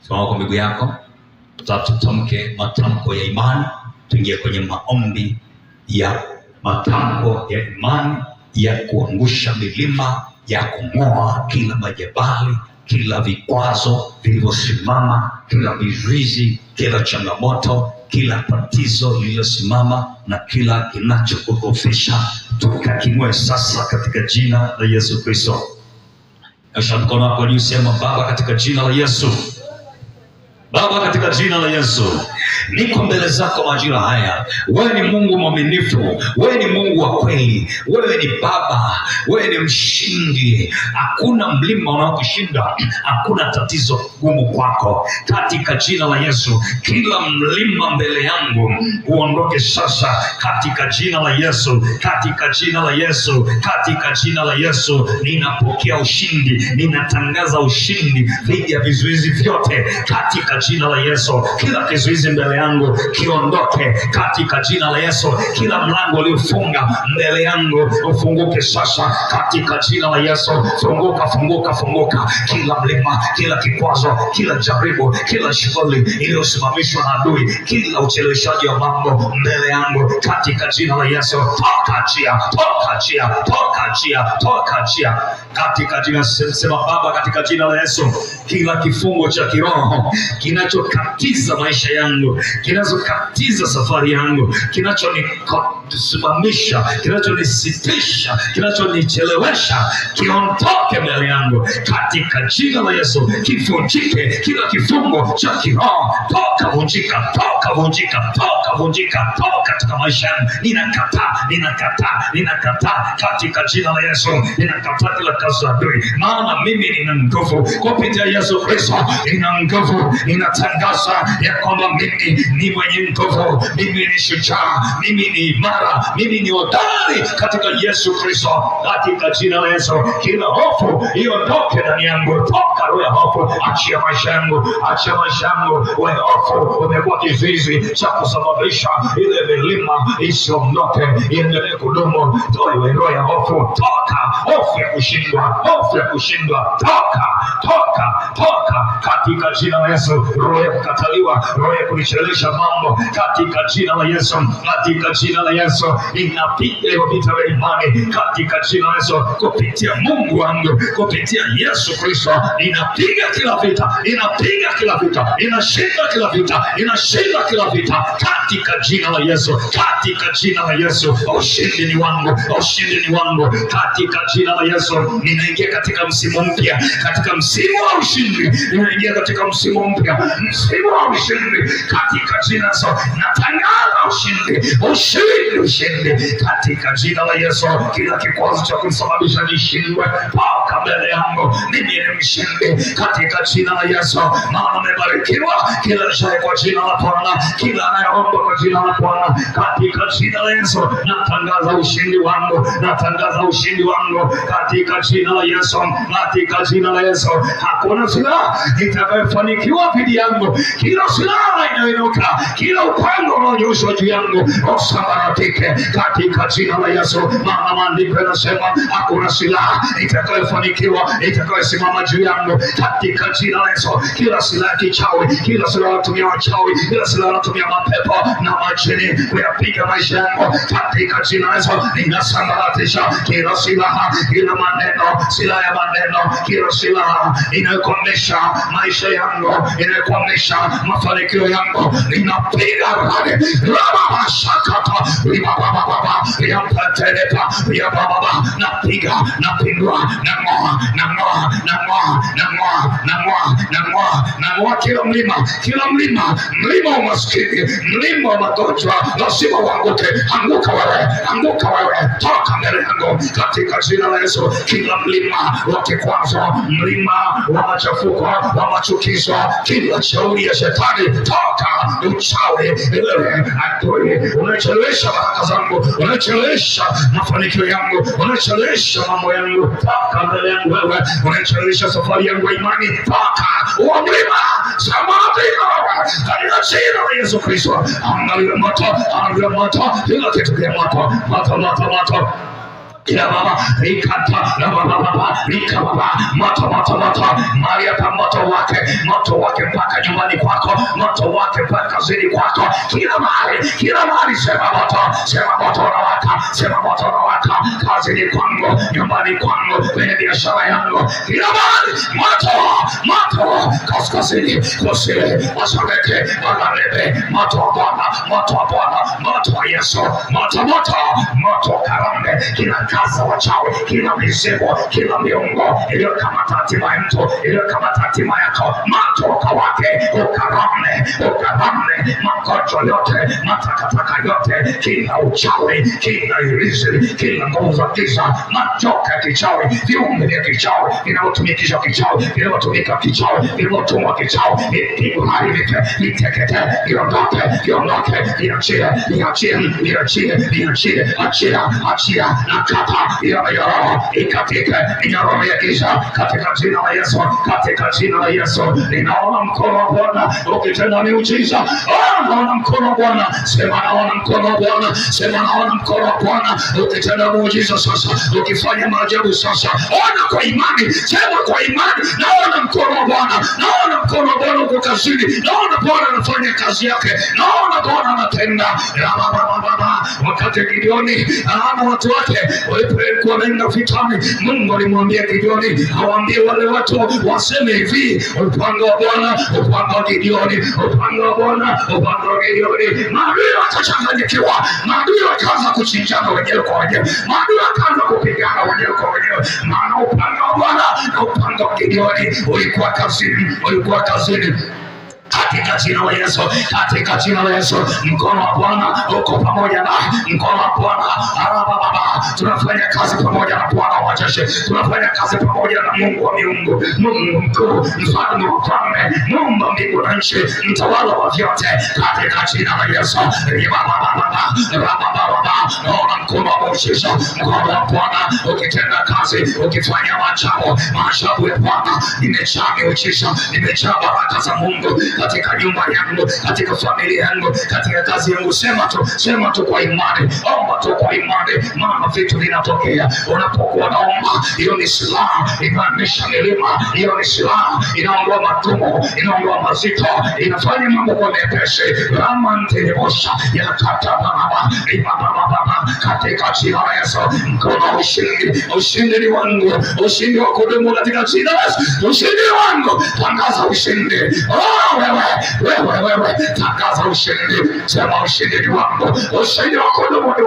Simama kwa miguu yako, tutamke matamko ya imani. Tuingie kwenye maombi ya matamko ya imani ya kuangusha milima, ya kung'oa kila majabali, kila vikwazo vilivyosimama, kila vizuizi, kila changamoto, kila tatizo lililosimama na kila kinachokudhoofisha, tukaking'oe sasa katika jina la Yesu Kristo. Nyosha mkono wako juu, sema: Baba, katika jina la Yesu. Baba, katika jina la Yesu, niko mbele zako majira haya. Wewe ni Mungu mwaminifu, wewe ni Mungu wa kweli, wewe ni Baba, wewe ni mshindi. Hakuna mlima unaokushinda, hakuna tatizo gumu kwako. Katika jina la Yesu, kila mlima mbele yangu uondoke sasa, katika jina la Yesu, katika jina la Yesu, katika jina la Yesu. Ninapokea ushindi, ninatangaza ushindi dhidi ya vizuizi vyote katika jina la Yesu. Kila kizuizi mbele yangu kiondoke katika jina la Yesu. Kila mlango uliofunga mbele yangu ufunguke sasa katika jina la Yesu. Funguka, funguka, funguka. Kila mlima, kila kikwazo, kila jaribu, kila shughuli iliyosimamishwa na adui, kila ucheleweshaji wa mambo mbele yangu katika jina la Yesu, toka njia, toka njia, toka njia, toka njia katika jina. Sema: Baba, katika jina la Yesu, kila kifungo cha kiroho kinachokatiza maisha yangu, kinachokatiza safari yangu, kinachonisimamisha, kinachonisitisha, kinachonichelewesha, kiondoke mbele yangu katika jina la Yesu. Kivunjike kila kifungo cha kiroho, toka vunjika, toka vunjika, toka vunjika, toka katika maisha yangu. Ninakataa, ninakataa, ninakataa katika jina la Yesu. Ninakataa kila kazi ya adui, maana mimi nina nguvu kupitia Yesu Kristo. Nina nguvu, ninatangaza ya kwamba mimi ni mwenye nguvu, mimi ni shujaa, mimi ni imara, mimi ni hodari katika Yesu Kristo. Katika jina la Yesu, kila hofu iondoke ndani yangu. Toka roho ya hofu, achia maisha yangu, achia maisha yangu. Wewe hofu umekuwa kizuizi cha kusababisha ile milima isiondoke, iendelee kudumu. Toa roho ya hofu, toka hofu ya kushindwa, hofu ya kushindwa, toka, toka, toka katika jina la Yesu. Roho ya kukataliwa, roho ya kunichelewesha mambo, katika jina la Yesu, katika jina la Yesu. Ninapiga hiyo vita vya imani katika jina la Yesu, kupitia Mungu wangu, kupitia Yesu Kristo. Ninapiga kila vita, ninapiga kila vita, ninashinda kila vita, ninashinda kila vita katika jina la Yesu, katika jina la Yesu. Ushindi ni wangu, ushindi ni wangu katika jina la Yesu. Ninaingia katika msimu mpya, katika msimu wa ushindi. Ninaingia katika msimu mpya, msimu wa ushindi katika jina la Yesu. Natangaza ushindi, ushindi, ushindi katika jina la Yesu. Kila kikwazo cha kusababisha nishindwe, toka mbele yangu. Mimi ni mshindi katika jina la Yesu, maana nimebarikiwa kila mshaye kwa jina la Bwana, kila anayeomba kwa jina la Bwana katika jina la Yesu. Natangaza ushindi wangu, natangaza ushindi wangu katika jina la Yesu, katika jina la Yesu. Hakuna silaha itakayofanikiwa dhidi yangu. Kila silaha inayoinuka, kila upanga unaonyoshwa juu yangu usambaratike katika jina la Yesu, maana maandiko yanasema hakuna silaha itakayofanikiwa, itakayosimama juu yangu katika jina la Yesu. Kila silaha kichawi, kila silaha inatumia wachawi, kila silaha inatumia mapepo na majini kuyapiga maisha yangu katika jina la Yesu, ninasambaratisha kila silaha, kila maneno, silaha ya maneno, kila silaha inayokomesha maisha yangu, inayokomesha mafanikio yangu, ninapiga radi raba shakata ribababa yampaterepa yababa, napiga, napindua, nang'oa, nang'oa, nang'oa, nang'oa, nang'oa, nang'oa, nang'oa kila mlima, kila mlima, mlima wa maskini, mlima wa magonjwa, lazima uanguke. Anguka wewe, anguka wewe, toka mbele yangu katika jina la Yesu. Kila mlima wa kikwazo, mlima wa machafuko, wa machukizo, kila shauri ya shetani, toka. Uchawi, adui, unachelewesha baraka zangu, unachelewesha mafanikio yangu, unachelewesha mambo yangu, toka mbele yangu wewe. Unachelewesha safari yangu ya imani, toka. Uo mlima samabika katika jina la Yesu Kristo. Angalia moto, angalia moto, kila kitu kia moto, moto, moto, moto. kila baba rikata na baba rika baba moto Maria pa moto wake mpaka nyumbani kwako, moto wake mpaka kazini kwako, kila mahali sema moto na waka kazini kwangu, nyumbani kwangu, kwenye biashara yangu, kila mahali moto kaskazini, kusini, mashariki, magharibi, moto wa Bwana, moto wa Yesu, moto karambe, kila kazi ya wachawi, kila mizimu, kila miungu iliyokamata hatima ya mtu, iliyokamata hatima yako, moto ukawake, ukarambe magonjwa yote, matakataka yote, kila uchawi, kila irizi, kila nguvu za giza, majoka ya kichawi, viumbe vya kichawi, vinavyotumikishwa kichawi, vinavyotumika kichawi, vinavyotumwa kichawi, vipigwe haribike, vitekete, viondoke, achia, nakata, ikatike, minyororo ya giza, katika jina la Yesu, katika jina la Yesu. Ninaona mkono wa Bwana ukitenda miujiza. Naona mkono wa Bwana, sema naona mkono wa Bwana, sema naona mkono wa Bwana ukitenda muujiza sasa, ukifanya maajabu sasa. Ona kwa imani, sema kwa imani, naona mkono wa Bwana, naona mkono wa Bwana uko kazini, naona Bwana anafanya kazi yake, naona Bwana anatenda. Wakati Gideoni na watu wake walipokuwa wanaenda vitani, Mungu alimwambia Gideoni awaambie wale watu waseme hivi, upanga wa Bwana, upanga wa Gideoni, upanga wa Bwana, upanga wa Gideoni. Maadui wakachanganyikiwa, maadui wakaanza kuchinjana wenyewe kwa wenyewe, maadui wakaanza kupigana wenyewe kwa wenyewe, maana upanga wa Bwana na upanga wa Gideoni ulikuwa kazini. Katika jina la Yesu, katika jina la Yesu, mkono wa Bwana uko pamoja na mkono wa Bwana. Baba, tunafanya kazi pamoja na Bwana wa majeshi, tunafanya kazi pamoja na Mungu wa miungu, Mungu mkuu, mfalme wa falme, Mungu mbingu na nchi, mtawala wa vyote, katika jina la Yesu. Naona mkono wa muujiza, mkono wa Bwana ukitenda kazi, ukifanya maajabu ya Bwana. Nimejaa miujiza, nimejaa baraka za Mungu katika nyumba yangu, katika familia yangu, katika kazi yangu. Sema tu kwa imani, omba tu kwa imani, maana vitu vinatokea unapokuwa naomba. Hiyo ni silaha inaamisha milima, hiyo ni silaha inaondoa matumbo, inaondoa mazito, inafanya mambo kwa mepesi. Ramantelebosha yakata baba katika jina la Yesu. Mkono wa ushindi ni wangu, ushindi wa kudumu katika jina la Yesu. Ushindi wangu, tangaza ushindi. Wewe tangaza ushindi, sema ushindi ni wangu, ushindi wa kudumu ni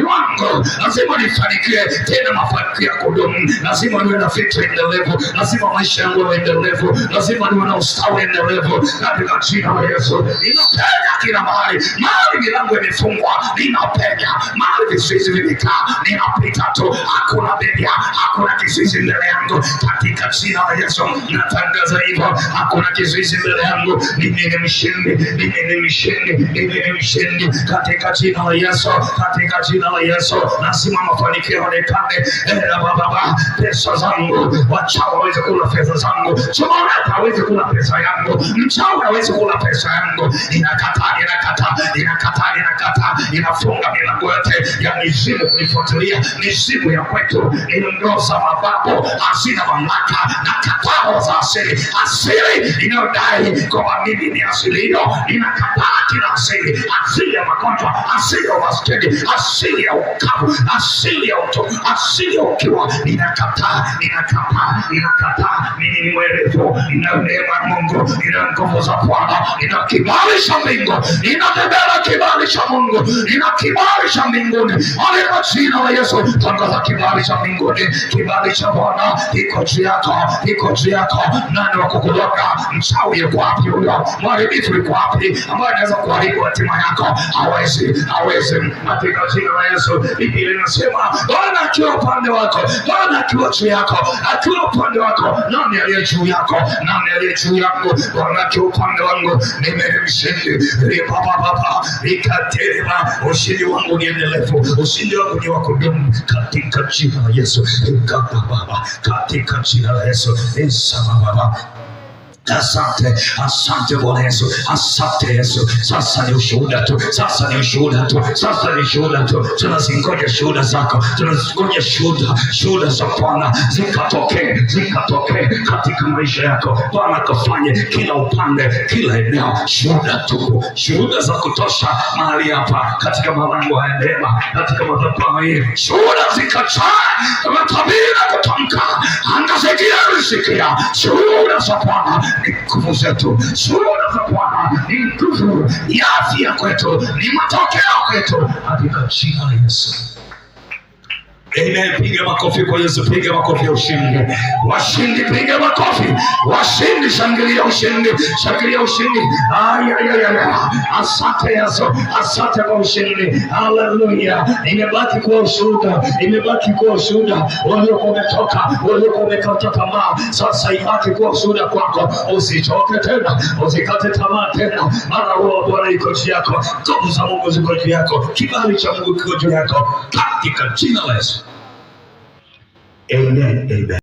wangu. Lazima nifanikiwe, tena mafanikio ya kudumu. Lazima niwe na fikra endelevu, lazima maisha yangu yawe endelevu, lazima niwe na ustawi endelevu katika jina la Yesu. Ninapenya kila mahali milango imefungwa, ninapenya mahali vizuizi vimekaa, ninapita tu, hakuna bedia, hakuna kizuizi mbele yangu katika jina la Yesu. Natangaza hivyo, hakuna kizuizi mbele yangu. Mimi ni mshindi katika jina la Yesu, katika jina la Yesu. Lazima mafanikio yaonekane. Baba, pesa zangu, wachawi hawezi kula pesa zangu, chomoreka hawezi kula pesa yangu, mchawi hawezi kula pesa yangu. Inafunga milango yote ya mizimu kunifuatilia, mizimu ya kwetu, inondoza mababu, hazina mamlaka na katao za asili inayodai kwamba mimi ni asili hiyo. Inakataa kila asili ya magonjwa, asili ya umaskini, asili ya ukavu, asili ya uto, asili ya ukiwa. Ninakataa. Mimi ni mwerevu, nina neema ya Mungu, nina nguvu za Bwana, nina kibali cha mbingu, ninatembea kibali cha Mungu, nina kibali cha mbinguni. Katika jina la Yesu, tangaza kibali cha mbinguni, kibali cha Bwana iko juu yako. Nani wa kukuloga? Mchawi yuko wapi? Huyo mharibifu yuko wapi ambaye anaweza kuharibu hatima yako? Hawezi. Katika jina la Yesu, Biblia inasema Bwana akiwa upande wako, Bwana akiwa juu yako, akiwa upande wako, nani aliye juu yako? Nani aliye juu yangu? Bwana akiwa upande wangu, mimi ni mshindi. Ushindi wangu ni endelevu, ushindi wangu ni wa kudumu katika jina la Yesu. Katika jina la Yesu. Asante, asante Bwana Yesu, asante Yesu. Sasa ni ushuhuda tu, sasa ni ushuhuda tu, sasa ni ushuhuda tu. Tunazingoja shuhuda zako, tunazingoja shuhuda za Bwana zikatokee katika maisha yako. Bwana kafanye kila upande, kila eneo, shuhuda tu, shuhuda za kutosha mahali hapa, katika malango haya neema, katika madhabahu hii, shuhuda zikajaa, matabiri kutamka, sikia, shuhuda za Bwana ni nguvu zetu, shuhuda za Bwana ni nguvu ya afya kwetu, ni matokeo kwetu, katika jina la Yesu. Amen. Piga makofi kwa Yesu, piga makofi ya ushindi. Washindi piga makofi, washindi shangilia ushindi, shangilia ushindi. Asante Yesu, asante kwa ushindi. Haleluya. Imebaki kuwa ushuhuda, imebaki kuwa ushuhuda. Waliokuwa umetoka, waliokuwa umekata tamaa, sasa ibaki kuwa ushuhuda kwako. Usichoke tena, usikate tamaa tena, maana roho wa Bwana iko juu yako, nguvu za Mungu ziko juu yako, kibali cha Mungu kiko juu yako, katika jina la Yesu. Amen. Amen.